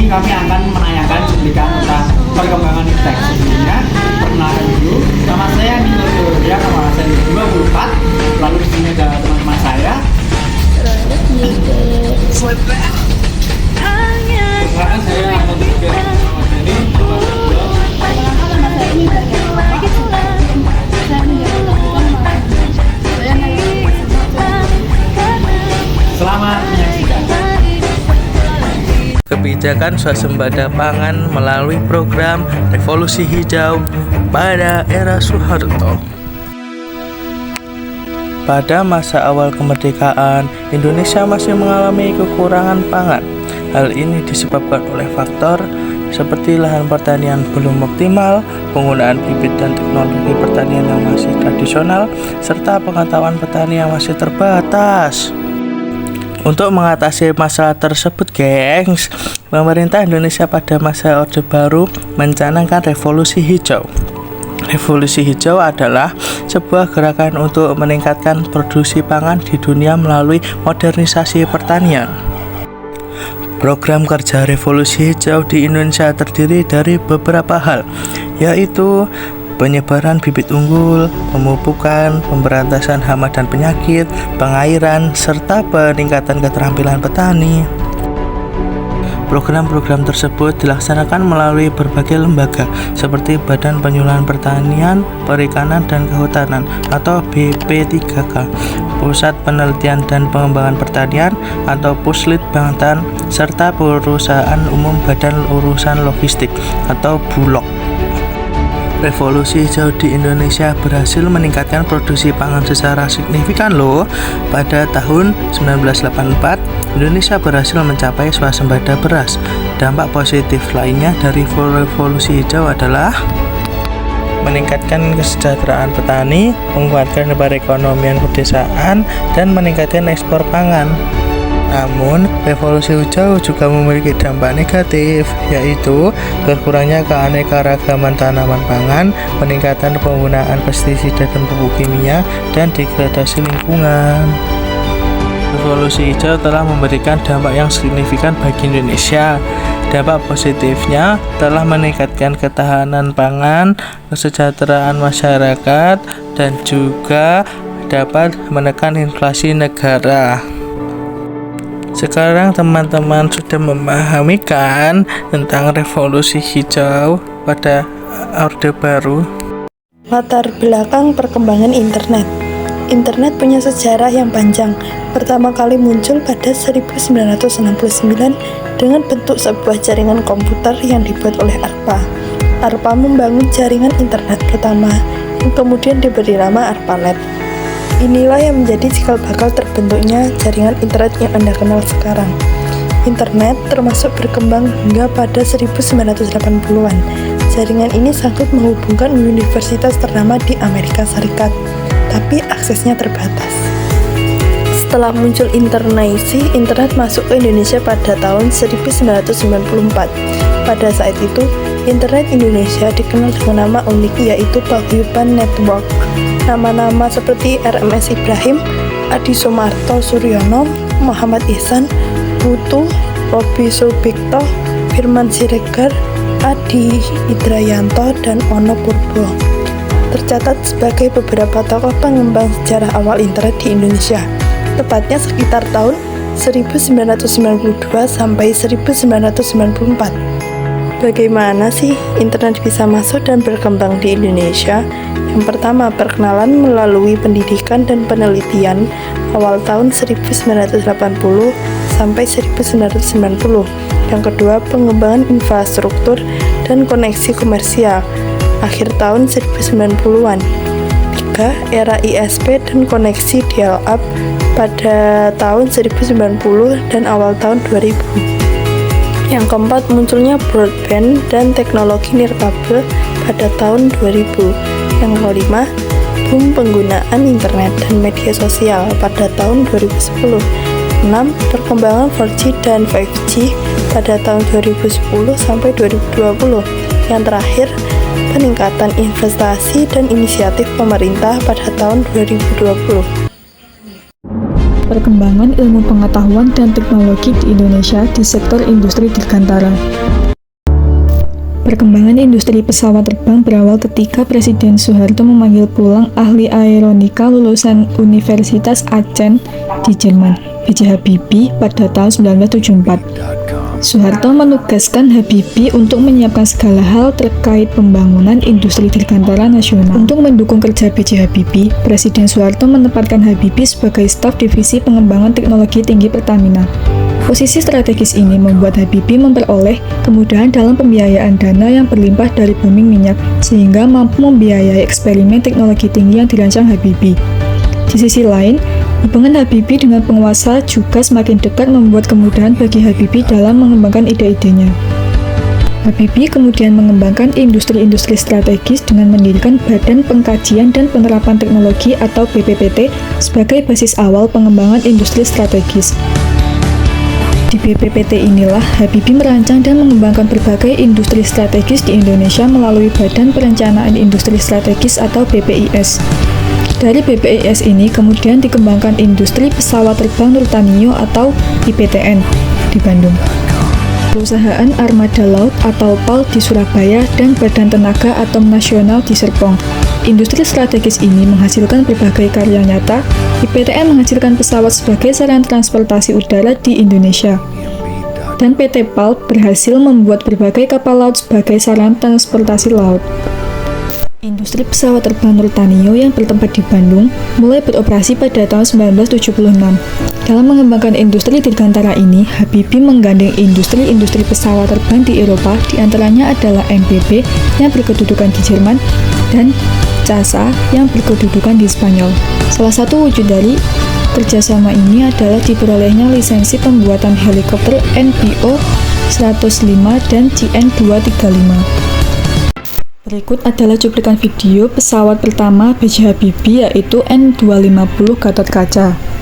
kami akan menanyakan cuplikan tentang perkembangan infeksi dunia. Perkenalkan dulu, nama saya Nino Teoria, nama saya 24. Lalu di sini ada teman-teman saya. Perkenalkan saya Ahmad Fikir Ramadhani, Selamat menyaksikan. Kebijakan swasembada pangan melalui program Revolusi Hijau pada era Soeharto. Pada masa awal kemerdekaan, Indonesia masih mengalami kekurangan pangan. Hal ini disebabkan oleh faktor seperti lahan pertanian belum optimal, penggunaan bibit dan teknologi pertanian yang masih tradisional, serta pengetahuan petani yang masih terbatas. Untuk mengatasi masalah tersebut, gengs, pemerintah Indonesia pada masa Orde Baru mencanangkan Revolusi Hijau. Revolusi Hijau adalah sebuah gerakan untuk meningkatkan produksi pangan di dunia melalui modernisasi pertanian. Program kerja Revolusi Hijau di Indonesia terdiri dari beberapa hal, yaitu penyebaran bibit unggul, pemupukan, pemberantasan hama dan penyakit, pengairan, serta peningkatan keterampilan petani. Program-program tersebut dilaksanakan melalui berbagai lembaga seperti Badan Penyuluhan Pertanian, Perikanan, dan Kehutanan atau BP3K, Pusat Penelitian dan Pengembangan Pertanian atau Puslit Banten, serta Perusahaan Umum Badan Urusan Logistik atau Bulog. Revolusi Hijau di Indonesia berhasil meningkatkan produksi pangan secara signifikan loh. Pada tahun 1984, Indonesia berhasil mencapai swasembada beras. Dampak positif lainnya dari Revolusi Hijau adalah meningkatkan kesejahteraan petani, menguatkan perekonomian pedesaan, dan meningkatkan ekspor pangan. Namun, Revolusi Hijau juga memiliki dampak negatif, yaitu berkurangnya keanekaragaman tanaman pangan, peningkatan penggunaan pestisida dan pupuk kimia, dan degradasi lingkungan. Revolusi Hijau telah memberikan dampak yang signifikan bagi Indonesia. Dampak positifnya telah meningkatkan ketahanan pangan, kesejahteraan masyarakat, dan juga dapat menekan inflasi negara. Sekarang teman-teman sudah memahami kan tentang Revolusi Hijau pada Orde Baru? Latar belakang perkembangan internet. Internet punya sejarah yang panjang. Pertama kali muncul pada 1969 dengan bentuk sebuah jaringan komputer yang dibuat oleh ARPA. ARPA membangun jaringan internet pertama yang kemudian diberi nama ARPANET. Inilah yang menjadi cikal bakal terbentuknya jaringan internet yang Anda kenal sekarang. Internet termasuk berkembang hingga pada 1980-an. Jaringan ini sanggup menghubungkan universitas ternama di Amerika Serikat, tapi aksesnya terbatas. Setelah muncul internasi, internet masuk ke Indonesia pada tahun 1994. Pada saat itu, internet Indonesia dikenal dengan nama unik, yaitu Paguyuban Network. Nama-nama seperti RMS Ibrahim, Adi Sumarto Suryono, Muhammad Ihsan, Putu, Robi Sulbikto, Firman Siregar, Adi Idrayanto, dan Ono Purbo tercatat sebagai beberapa tokoh pengembang sejarah awal internet di Indonesia, tepatnya sekitar tahun 1992 sampai 1994. Bagaimana sih internet bisa masuk dan berkembang di Indonesia? Yang pertama, perkenalan melalui pendidikan dan penelitian awal tahun 1980 sampai 1990. Yang kedua, pengembangan infrastruktur dan koneksi komersial akhir tahun 1990-an. Ketiga, era ISP dan koneksi dial-up pada tahun 1990 dan awal tahun 2000. Yang keempat, munculnya broadband dan teknologi nirkabel pada tahun 2000. Yang kelima, boom penggunaan internet dan media sosial pada tahun 2010. 6. Perkembangan 4G dan 5G pada tahun 2010 sampai 2020. Yang terakhir, peningkatan investasi dan inisiatif pemerintah pada tahun 2020. perkembangan ilmu pengetahuan dan teknologi di Indonesia di sektor industri dirgantara. Perkembangan industri pesawat terbang berawal ketika Presiden Soeharto memanggil pulang ahli aeronika lulusan Universitas Aachen di Jerman, B.J. Habibie, pada tahun 1974. Soeharto menugaskan Habibie untuk menyiapkan segala hal terkait pembangunan industri dirgantara nasional. Untuk mendukung kerja B.J. Habibie, Presiden Soeharto menempatkan Habibie sebagai staf divisi pengembangan teknologi tinggi Pertamina. Posisi strategis ini membuat Habibie memperoleh kemudahan dalam pembiayaan dana yang berlimpah dari booming minyak, sehingga mampu membiayai eksperimen teknologi tinggi yang dirancang Habibie. Di sisi lain, hubungan Habibie dengan penguasa juga semakin dekat, membuat kemudahan bagi Habibie dalam mengembangkan ide-idenya. Habibie kemudian mengembangkan industri-industri strategis dengan mendirikan Badan Pengkajian dan Penerapan Teknologi atau BPPT sebagai basis awal pengembangan industri strategis. Di BPPT inilah Habibie merancang dan mengembangkan berbagai industri strategis di Indonesia melalui Badan Perencanaan Industri Strategis atau BPIS. Dari BPIS ini kemudian dikembangkan industri pesawat terbang Nurtanio atau IPTN di Bandung, perusahaan armada laut atau PAL di Surabaya, dan Badan Tenaga Atom Nasional di Serpong. Industri strategis ini menghasilkan berbagai karya nyata. IPTN menghasilkan pesawat sebagai sarana transportasi udara di Indonesia. Dan PT PAL berhasil membuat berbagai kapal laut sebagai sarana transportasi laut. Industri pesawat terbang Nurtanio yang bertempat di Bandung mulai beroperasi pada tahun 1976. Dalam mengembangkan industri dirgantara ini, Habibie menggandeng industri-industri pesawat terbang di Eropa, diantaranya adalah MBB yang berkedudukan di Jerman dan CASA yang berkedudukan di Spanyol. Salah satu wujud dari kerjasama ini adalah diperolehnya lisensi pembuatan helikopter NBO 105 dan CN235. Berikut adalah cuplikan video pesawat pertama B.J. Habibie, yaitu N250 Gatot-Kaca.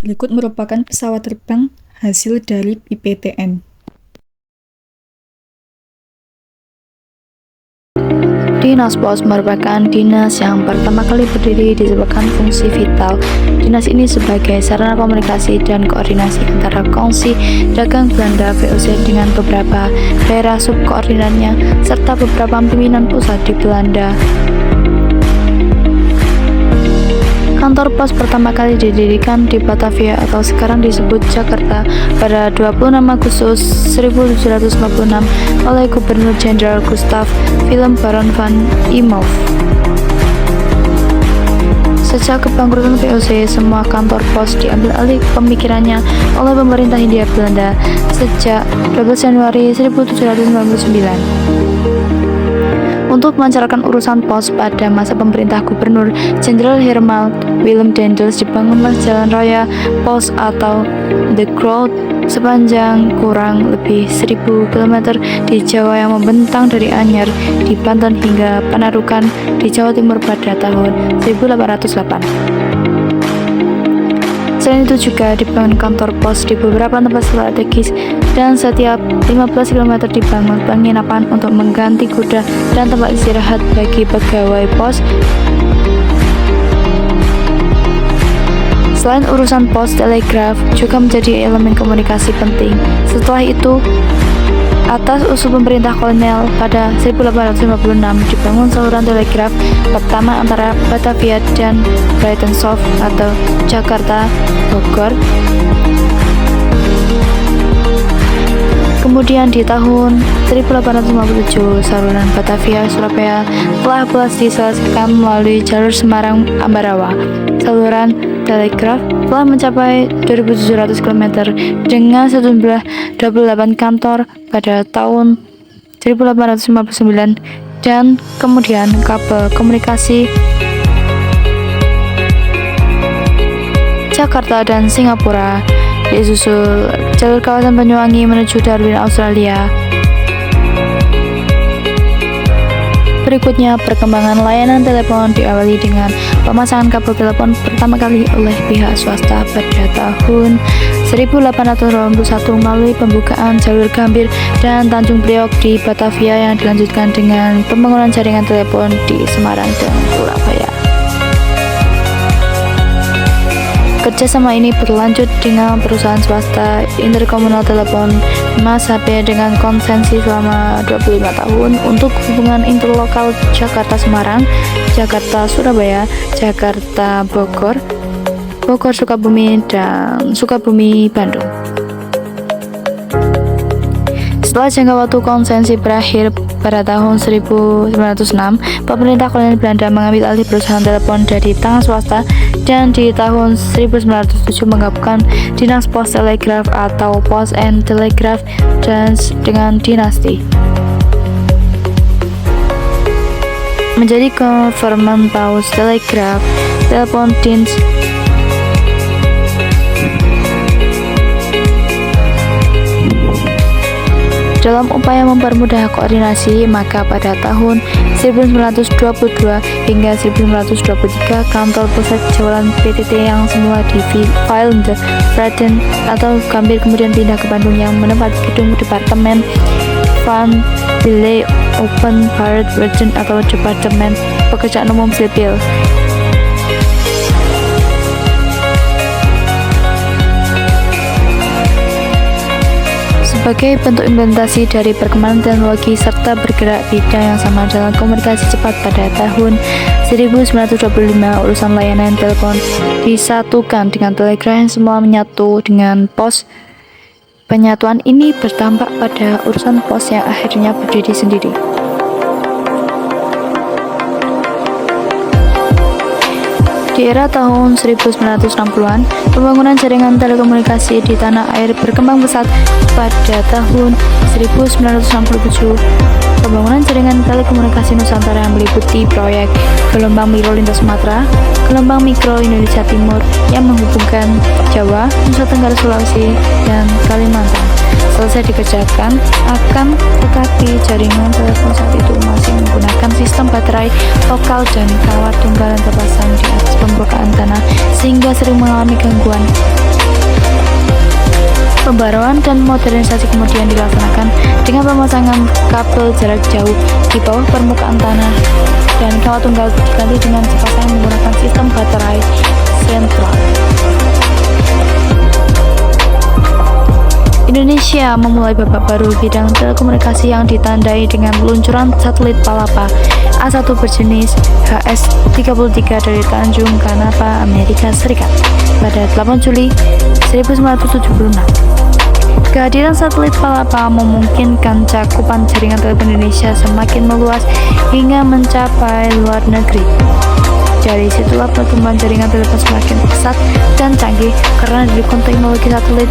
Berikut merupakan pesawat terbang hasil dari IPTN. Dinas Pos merupakan dinas yang pertama kali berdiri disebabkan fungsi vital. Dinas ini sebagai sarana komunikasi dan koordinasi antara Kongsi Dagang Belanda VOC dengan beberapa daerah subkoordinatnya serta beberapa pimpinan pusat di Belanda. Kantor pos pertama kali didirikan di Batavia atau sekarang disebut Jakarta pada 26 Agustus 1756 oleh Gubernur Jenderal Gustav Willem Baron van Imhoff. Sejak kebangkrutan VOC, semua kantor pos diambil alih pemikirannya oleh pemerintah Hindia Belanda sejak 12 Januari 1799. Untuk melancarkan urusan pos pada masa pemerintah Gubernur Jenderal Herman Willem Daendels, dibangunlah Jalan Raya Pos atau The Groot sepanjang kurang lebih 1000 km di Jawa yang membentang dari Anyer di Banten hingga Panarukan di Jawa Timur pada tahun 1808. Selain itu juga dibangun kantor pos di beberapa tempat strategis dan setiap 15 km dibangun penginapan untuk mengganti kuda dan tempat istirahat bagi pegawai pos. Selain urusan pos, telegraf juga menjadi elemen komunikasi penting. Setelah itu, atas usul pemerintah kolonial pada 1856 dibangun saluran telegraf pertama antara Batavia dan Buitenzorg atau Jakarta Bogor. Kemudian di tahun 1857 saluran Batavia Surabaya telah berhasil diselesaikan melalui jalur Semarang Ambarawa. Saluran telegraf telah mencapai 2.700 km dengan sejumlah 28 kantor pada tahun 1859 dan kemudian kabel komunikasi Jakarta dan Singapura Disusul jalur kawasan Banyuwangi menuju Darwin, Australia. Berikutnya, perkembangan layanan telepon diawali dengan pemasangan kabel telepon pertama kali oleh pihak swasta pada tahun 1881 melalui pembukaan jalur Gambir dan Tanjung Priok di Batavia yang dilanjutkan dengan pembangunan jaringan telepon di Semarang dan Surabaya. Kerjasama ini berlanjut dengan perusahaan swasta Interkomunal Telepon Mas HP dengan konsensi selama 25 tahun untuk hubungan interlokal Jakarta-Semarang, Jakarta-Surabaya, Jakarta-Bogor, Bogor-Sukabumi, dan Sukabumi-Bandung. Setelah jangka waktu konsensi berakhir pada tahun 1906, pemerintah kolonial Belanda mengambil alih perusahaan telepon dari tangan swasta dan di tahun 1907 menggabungkan Dinas Pos Telegraf atau Post and Telegraph dengan dinasti menjadi Government Post Telegraph Telepon Dienst. Dalam upaya mempermudah koordinasi, maka pada tahun 1922 hingga 1923 kantor pusat jualan PTT yang semula di Vreden atau Gambir kemudian pindah ke Bandung yang menempati gedung Departemen Van Delay Open Barat Virgin atau Departemen Pekerjaan Umum Sipil. Sebagai bentuk implementasi dari perkembangan teknologi serta bergerak bidang yang sama dalam komunikasi cepat pada tahun 1925, urusan layanan telepon disatukan dengan telegraf yang semula menyatu dengan pos. Penyatuan ini berdampak pada urusan pos yang akhirnya berdiri sendiri. Di era tahun 1960-an, pembangunan jaringan telekomunikasi di tanah air berkembang pesat. Pada tahun 1967, pembangunan jaringan telekomunikasi Nusantara yang meliputi proyek Gelombang Mikro Lintas Sumatera, Gelombang Mikro Indonesia Timur yang menghubungkan Jawa, Nusa Tenggara, Sulawesi, dan Kalimantan selesai dikerjakan, akan tetapi jaringan telepon saat itu masih menggunakan sistem baterai lokal dan kawat tunggal yang terpasang di atas permukaan tanah sehingga sering mengalami gangguan. Pembaruan dan modernisasi kemudian dilaksanakan dengan pemasangan kabel jarak jauh di bawah permukaan tanah dan kawat tunggal diganti dengan sepasang menggunakan sistem baterai sentral. Indonesia memulai babak baru bidang telekomunikasi yang ditandai dengan peluncuran satelit Palapa A1 berjenis HS-33 dari Tanjung Kanapa, Amerika Serikat pada 8 Juli 1976. Kehadiran satelit Palapa memungkinkan cakupan jaringan telepon Indonesia semakin meluas hingga mencapai luar negeri. Dari situlah pertumbuhan jaringan telepon semakin pesat dan canggih karena didukung teknologi satelit.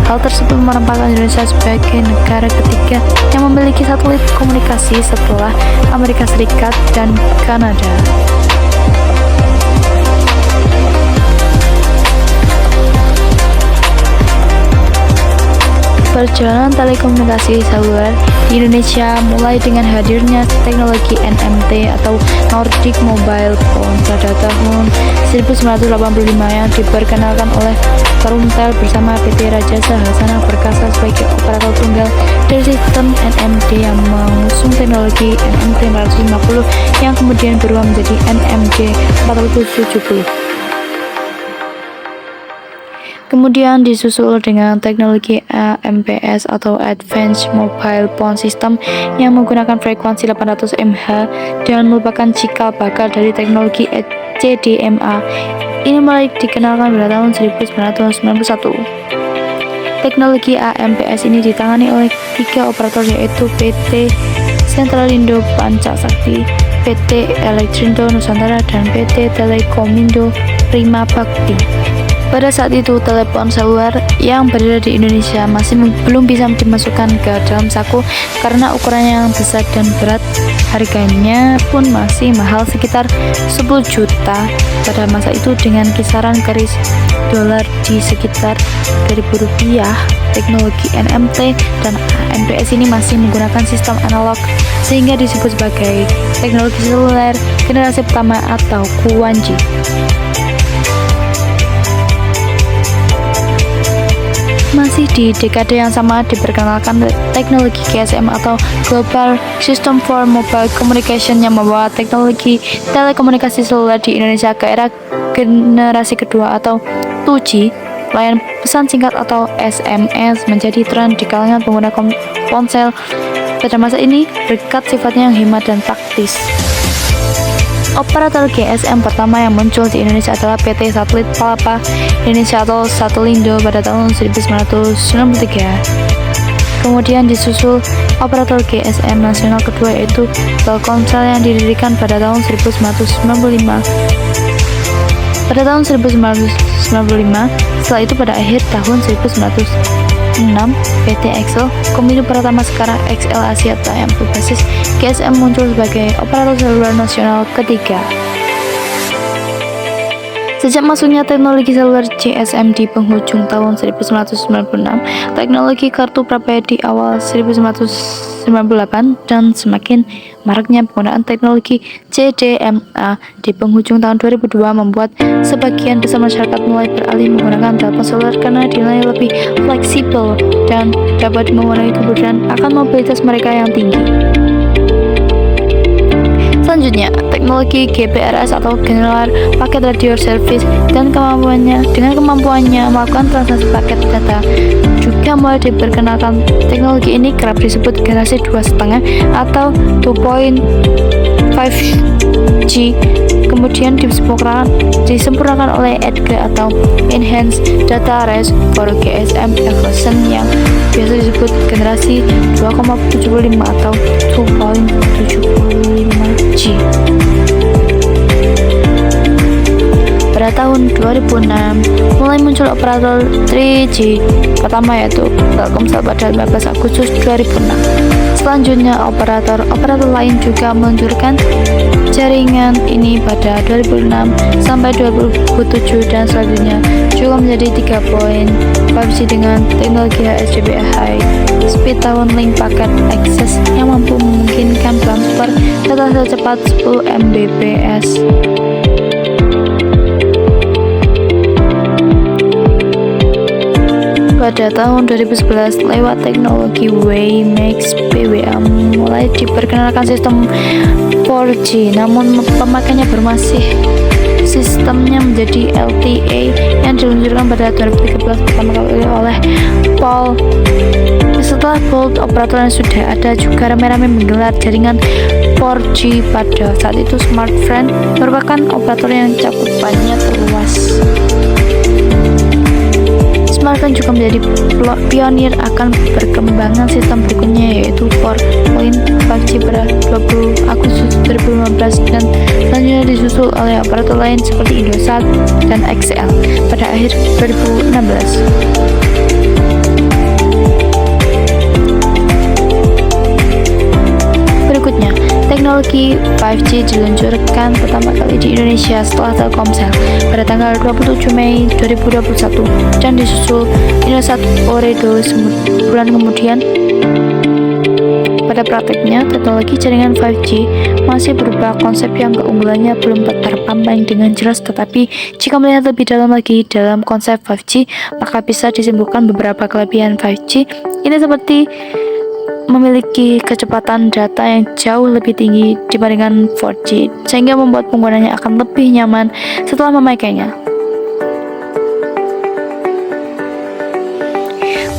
Hal tersebut menempatkan Indonesia sebagai negara ketiga yang memiliki satelit komunikasi setelah Amerika Serikat dan Kanada. Perjalanan telekomunikasi seluler di Indonesia mulai dengan hadirnya teknologi NMT atau Nordic Mobile Phone pada tahun 1985 yang diperkenalkan oleh Telkomsel bersama PT Raja Sahasana Perkasa sebagai operator tunggal dari sistem NMT yang mengusung teknologi NMT 450 yang kemudian berubah menjadi NMT 470. Kemudian disusul dengan teknologi AMPS atau Advanced Mobile Phone System yang menggunakan frekuensi 800 MHz dan merupakan cikal bakal dari teknologi CDMA. Ini mulai dikenalkan pada tahun 1991. Teknologi AMPS ini ditangani oleh 3 operator yaitu PT Sentralindo Pancasakti, PT Elektrindo Nusantara, dan PT Telekomindo Prima Bakti. Pada saat itu, telepon seluler yang berada di Indonesia masih belum bisa dimasukkan ke dalam saku karena ukurannya yang besar dan berat. Harganya pun masih mahal, sekitar 10 juta pada masa itu, dengan kisaran keris dolar di sekitar 2.000 rupiah. Teknologi NMT dan AMPS ini masih menggunakan sistem analog sehingga disebut sebagai teknologi seluler generasi pertama atau Kuwanji. Masih di dekade yang sama diperkenalkan teknologi GSM atau Global System for Mobile Communication yang membawa teknologi telekomunikasi seluler di Indonesia ke era generasi kedua atau 2G. Layanan pesan singkat atau SMS menjadi tren di kalangan pengguna ponsel pada masa ini berkat sifatnya yang hemat dan praktis. Operator GSM pertama yang muncul di Indonesia adalah PT Satelit Palapa Indonesia atau Satelindo pada tahun 1993. Kemudian disusul operator GSM nasional kedua yaitu Telkomsel yang didirikan pada tahun 1995. Pada tahun 1995, setelah itu pada akhir tahun 1996, PT XL, komite pertama sekarang XL Axiata yang berbasis GSM muncul sebagai operator seluler nasional ketiga. Sejak masuknya teknologi seluler GSM di penghujung tahun 1996, teknologi kartu prabayar di awal 1998, dan semakin maraknya penggunaan teknologi CDMA di penghujung tahun 2002 membuat sebagian besar masyarakat mulai beralih menggunakan telepon seluler karena dinilai lebih fleksibel dan dapat memenuhi kebutuhan akan mobilitas mereka yang tinggi. Selanjutnya, teknologi GPRS atau General Packet Radio Service dengan kemampuannya melakukan transaksi paket data juga mulai diperkenalkan. Teknologi ini kerap disebut generasi 2,5 atau 2.5G. Kemudian disempurnakan oleh EDGA atau Enhanced Data Race for GSM Evolution yang biasa disebut generasi 2,75 atau 2.75G. Pada tahun 2006 mulai muncul operator 3G pertama yaitu Telkomsel pada 15 Agustus 2006. Selanjutnya operator lain juga meluncurkan jaringan ini pada 2006 sampai 2007 dan selanjutnya juga menjadi 3.5G dengan teknologi HSDPA High Speed Downlink Packet Access yang mampu memungkinkan transfer data secepat 10 Mbps. Pada tahun 2011 lewat teknologi WiMAX PWA mulai diperkenalkan sistem 4G, namun pemakaiannya masih sistemnya menjadi LTE yang diluncurkan pada 2013 pertama kali oleh Paul. Setelah Bolt, operator yang sudah ada juga ramai-ramai menggelar jaringan 4G. Pada saat itu Smartfren merupakan operator yang cakupannya terluas. Smartfren juga menjadi pionir akan perkembangan sistem berikutnya yaitu 4.5G pada 20 Agustus 2015 dan selanjutnya disusul oleh operator lain seperti Indosat dan XL pada akhir 2016. Berikutnya, teknologi 5G diluncurkan pertama kali di Indonesia setelah Telkomsel pada tanggal 27 Mei 2021 dan disusul Indosat Ooredoo sebulan kemudian. Pada praktiknya, teknologi jaringan 5G masih berupa konsep yang keunggulannya belum terpampang dengan jelas, tetapi jika melihat lebih dalam lagi dalam konsep 5G, maka bisa disimpulkan beberapa kelebihan 5G ini seperti memiliki kecepatan data yang jauh lebih tinggi dibandingkan 4G, sehingga membuat penggunanya akan lebih nyaman setelah memakainya.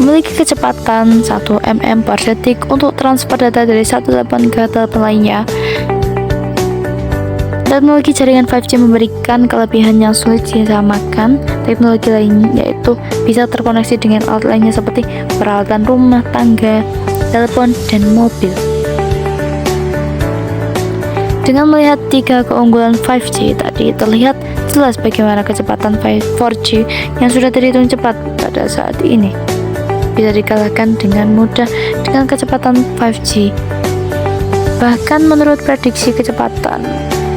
Memiliki kecepatan 1 mm per detik untuk transfer data dari satu telepon ke telepon lainnya. Teknologi jaringan 5G memberikan kelebihan yang sulit disamakan teknologi lain, yaitu bisa terkoneksi dengan alat lainnya seperti peralatan rumah tangga, telepon, dan mobil. Dengan melihat tiga keunggulan 5G tadi, terlihat Jelas bagaimana kecepatan 4G yang sudah terhitung cepat pada saat ini bisa dikalahkan dengan mudah dengan kecepatan 5G. Bahkan menurut prediksi kecepatan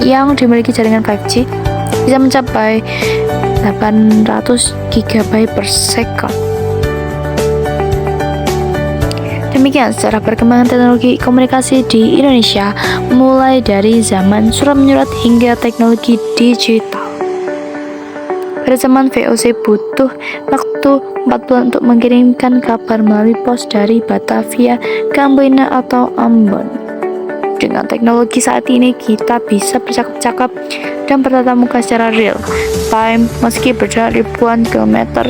yang dimiliki jaringan 5G bisa mencapai 800 GB per second. Demikian secara perkembangan teknologi komunikasi di Indonesia mulai dari zaman surat menyurat hingga teknologi digital. Pada zaman VOC butuh waktu 4 bulan untuk mengirimkan kabar melalui pos dari Batavia ke Amboina atau Ambon. Dengan teknologi saat ini kita bisa bercakap-cakap dan bertatap muka secara real time meski berjarak ribuan kilometer